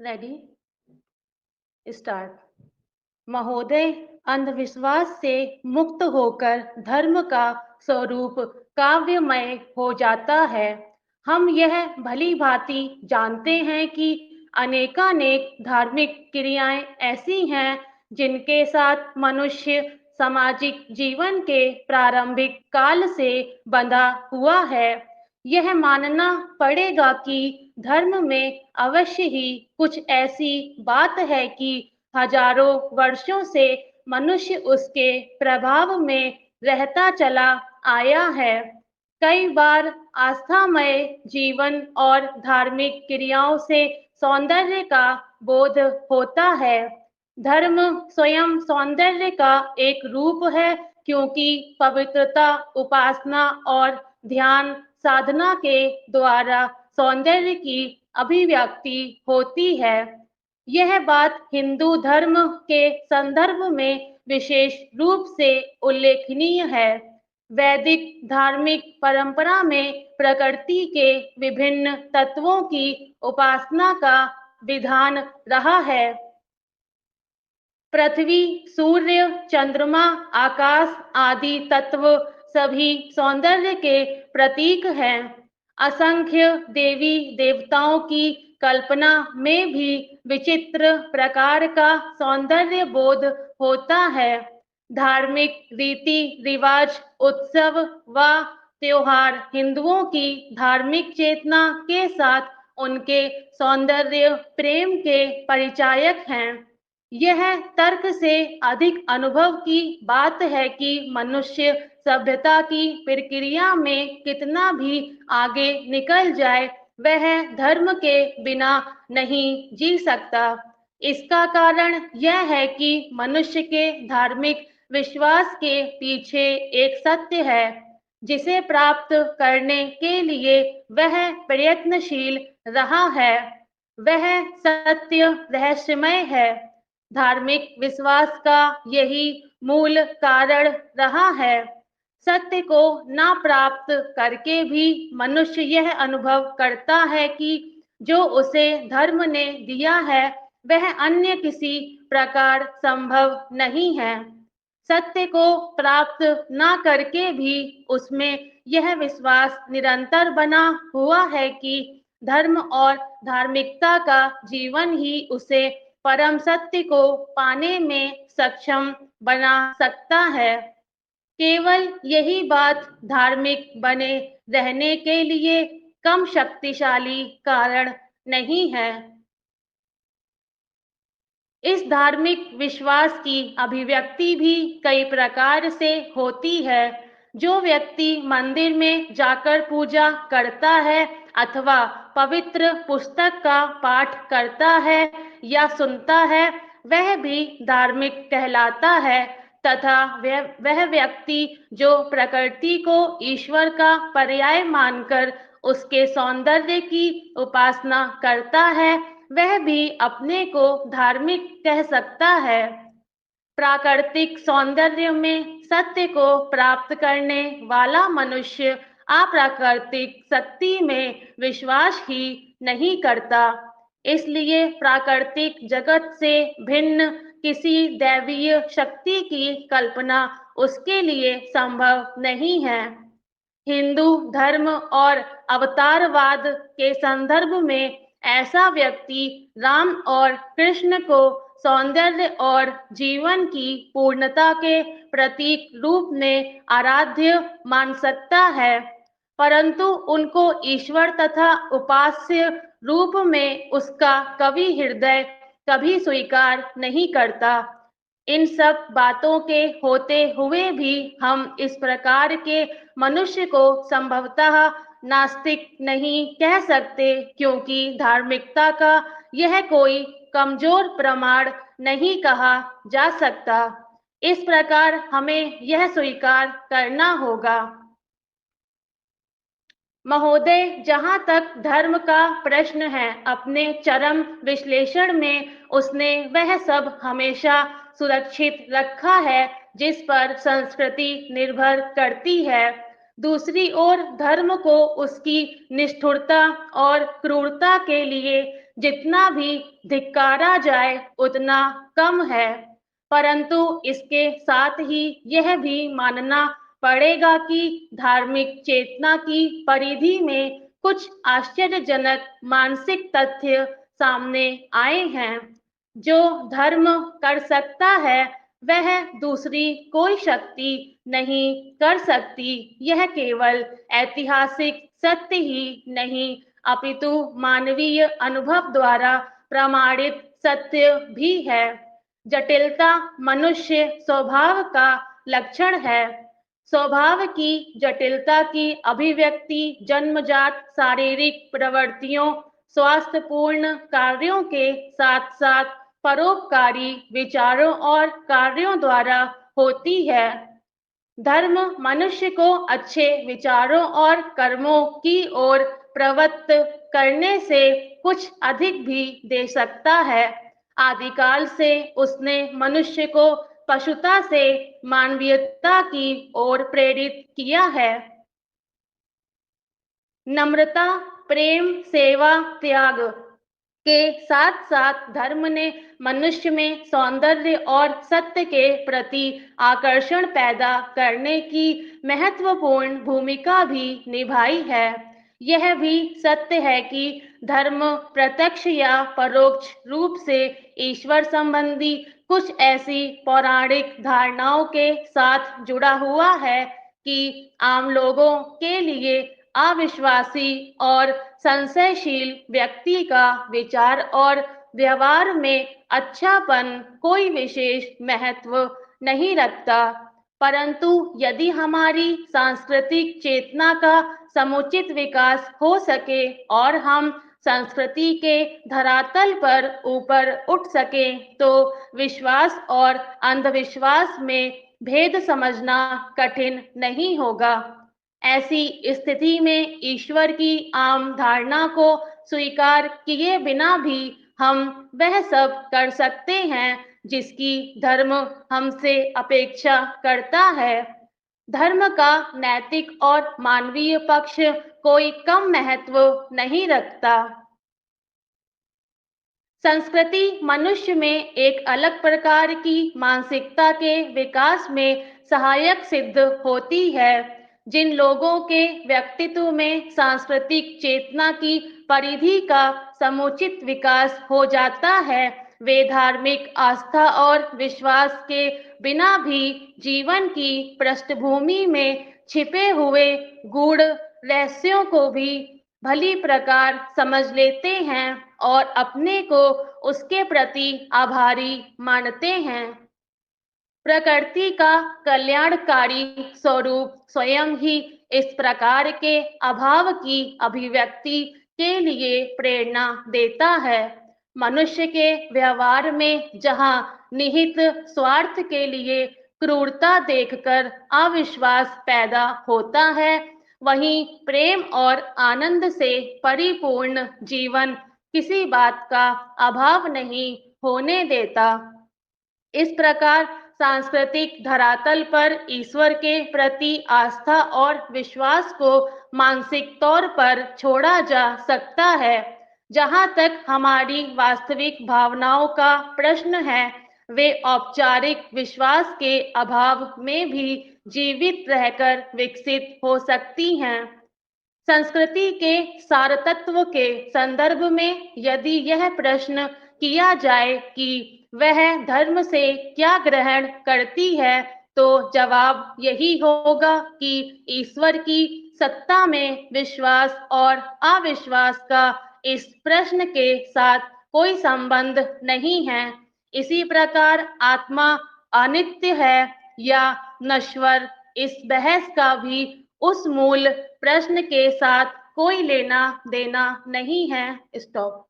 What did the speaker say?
Ready start. महोदय, अंधविश्वास से मुक्त होकर धर्म का स्वरूप काव्यमय हो जाता है। हम यह भली भांति जानते हैं कि अनेकानेक धार्मिक क्रियाएं ऐसी हैं जिनके साथ मनुष्य सामाजिक जीवन के प्रारंभिक काल से बंधा हुआ है। यह मानना पड़ेगा कि धर्म में अवश्य ही कुछ ऐसी बात है कि हजारों वर्षों से मनुष्य उसके प्रभाव में रहता चला आया है। कई बार आस्थामय जीवन और धार्मिक क्रियाओं से सौंदर्य का बोध होता है। धर्म स्वयं सौंदर्य का एक रूप है, क्योंकि पवित्रता, उपासना और ध्यान साधना के द्वारा सौंदर्य की अभिव्यक्ति होती है। यह बात हिंदू धर्म के संदर्भ में विशेष रूप से उल्लेखनीय है। वैदिक धार्मिक परंपरा में प्रकृति के विभिन्न तत्वों की उपासना का विधान रहा है। पृथ्वी, सूर्य, चंद्रमा, आकाश आदि तत्व सभी सौंदर्य के प्रतीक हैं। असंख्य देवी देवताओं की कल्पना में भी विचित्र प्रकार का सौंदर्य बोध होता है। धार्मिक रीति रिवाज, उत्सव व त्योहार हिंदुओं की धार्मिक चेतना के साथ उनके सौंदर्य प्रेम के परिचायक हैं। यह तर्क से अधिक अनुभव की बात है कि मनुष्य सभ्यता की प्रक्रिया में कितना भी आगे निकल जाए, वह धर्म के बिना नहीं जी सकता। इसका कारण यह है कि मनुष्य के धार्मिक विश्वास के पीछे एक सत्य है, जिसे प्राप्त करने के लिए वह प्रयत्नशील रहा है। वह सत्य रहस्यमय है। धार्मिक विश्वास का यही मूल कारण रहा है। सत्य को ना प्राप्त करके भी मनुष्य यह अनुभव करता है कि जो उसे धर्म ने दिया है वह अन्य किसी प्रकार संभव नहीं है। सत्य को प्राप्त ना करके भी उसमें यह विश्वास निरंतर बना हुआ है कि धर्म और धार्मिकता का जीवन ही उसे परम सत्य को पाने में सक्षम बना सकता है। केवल यही बात धार्मिक बने रहने के लिए कम शक्तिशाली कारण नहीं है। इस धार्मिक विश्वास की अभिव्यक्ति भी कई प्रकार से होती है। जो व्यक्ति मंदिर में जाकर पूजा करता है अथवा पवित्र पुस्तक का पाठ करता है या सुनता है, वह भी धार्मिक कहलाता है। तथा वह व्यक्ति जो प्रकृति को ईश्वर का पर्याय मानकर उसके सौंदर्य की उपासना करता है, वह भी अपने को धार्मिक कह सकता है। प्राकृतिक सौंदर्य में सत्य को प्राप्त करने वाला मनुष्य अप्राकृतिक शक्ति में विश्वास ही नहीं करता। इसलिए प्राकृतिक जगत से भिन्न किसी दैवीय शक्ति की कल्पना उसके लिए संभव नहीं है। हिंदू धर्म और अवतारवाद के संदर्भ में ऐसा व्यक्ति राम और कृष्ण को सौंदर्य और जीवन की पूर्णता के प्रतीक रूप में आराध्य मान सकता है, परंतु उनको ईश्वर तथा उपास्य रूप में उसका कवि हृदय कभी स्वीकार नहीं करता। इन सब बातों के होते हुए भी हम इस प्रकार के मनुष्य को संभवतः नास्तिक नहीं कह सकते, क्योंकि धार्मिकता का यह कोई कमजोर प्रमाण नहीं कहा जा सकता। इस प्रकार हमें यह स्वीकार करना होगा। महोदय, जहाँ तक धर्म का प्रश्न है, अपने चरम विश्लेषण में उसने वह सब हमेशा सुरक्षित रखा है जिस पर संस्कृति निर्भर करती है। दूसरी ओर धर्म को उसकी निष्ठुरता और क्रूरता के लिए जितना भी धिक्कारा जाए उतना कम है। परंतु इसके साथ ही यह भी मानना पड़ेगा कि धार्मिक चेतना की परिधि में कुछ आश्चर्यजनक मानसिक तथ्य सामने आए हैं। जो धर्म कर सकता है वह दूसरी कोई शक्ति नहीं कर सकती। यह केवल ऐतिहासिक सत्य ही नहीं अपितु मानवीय अनुभव द्वारा प्रमाणित सत्य भी है। जटिलता मनुष्य स्वभाव का लक्षण है। स्वभाव की जटिलता की अभिव्यक्ति जन्मजात शारीरिक प्रवृत्तियों, स्वास्थ्यपूर्ण कार्यों के साथ साथ परोपकारी विचारों और कार्यों द्वारा होती है। धर्म मनुष्य को अच्छे विचारों और कर्मों की ओर प्रवृत्त करने से कुछ अधिक भी दे सकता है। आदिकाल से उसने मनुष्य को पशुता से मानवीयता की ओर प्रेरित किया है। नम्रता, प्रेम, सेवा, त्याग के साथ साथ धर्म ने मनुष्य में सौंदर्य और सत्य के प्रति आकर्षण पैदा करने की महत्वपूर्ण भूमिका भी निभाई है। यह भी सत्य है कि धर्म प्रत्यक्ष या परोक्ष रूप से ईश्वर संबंधी कुछ ऐसी पौराणिक धारणाओं के साथ जुड़ा हुआ है कि आम लोगों के लिए अविश्वासी और संशयशील व्यक्ति का विचार और व्यवहार में अच्छापन कोई विशेष महत्व नहीं रखता। परंतु यदि हमारी सांस्कृतिक चेतना का समुचित विकास हो सके और हम संस्कृति के धरातल पर ऊपर उठ सके तो विश्वास और अंधविश्वास में भेद समझना कठिन नहीं होगा। ऐसी स्थिति में ईश्वर की आम धारणा को स्वीकार किए बिना भी हम वह सब कर सकते हैं जिसकी धर्म हमसे अपेक्षा करता है। धर्म का नैतिक और मानवीय पक्ष कोई कम महत्व नहीं रखता। संस्कृति मनुष्य में एक अलग प्रकार की मानसिकता के विकास में सहायक सिद्ध होती है। जिन लोगों के व्यक्तित्व में सांस्कृतिक चेतना की परिधि का समुचित विकास हो जाता है वे धार्मिक आस्था और विश्वास के बिना भी जीवन की पृष्ठभूमि में छिपे हुए गूढ़ रहस्यों को भी भली प्रकार समझ लेते हैं और अपने को उसके प्रति आभारी मानते हैं। प्रकृति का कल्याणकारी स्वरूप स्वयं ही इस प्रकार के अभाव की अभिव्यक्ति के लिए प्रेरणा देता है। मनुष्य के व्यवहार में जहाँ निहित स्वार्थ के लिए क्रूरता देखकर अविश्वास पैदा होता है वहीं प्रेम और आनंद से परिपूर्ण जीवन किसी बात का अभाव नहीं होने देता। इस प्रकार सांस्कृतिक धरातल पर ईश्वर के प्रति आस्था और विश्वास को मानसिक तौर पर छोड़ा जा सकता है। जहाँ तक हमारी वास्तविक भावनाओं का प्रश्न है वे औपचारिक विश्वास के अभाव में भी जीवित रहकर विकसित हो सकती हैं। संस्कृति के सारतत्व के संदर्भ में यदि यह प्रश्न किया जाए कि वह धर्म से क्या ग्रहण करती है तो जवाब यही होगा कि ईश्वर की सत्ता में विश्वास और अविश्वास का इस प्रश्न के साथ कोई संबंध नहीं है। इसी प्रकार आत्मा अनित्य है या नश्वर इस बहस का भी उस मूल प्रश्न के साथ कोई लेना देना नहीं है। स्टॉप।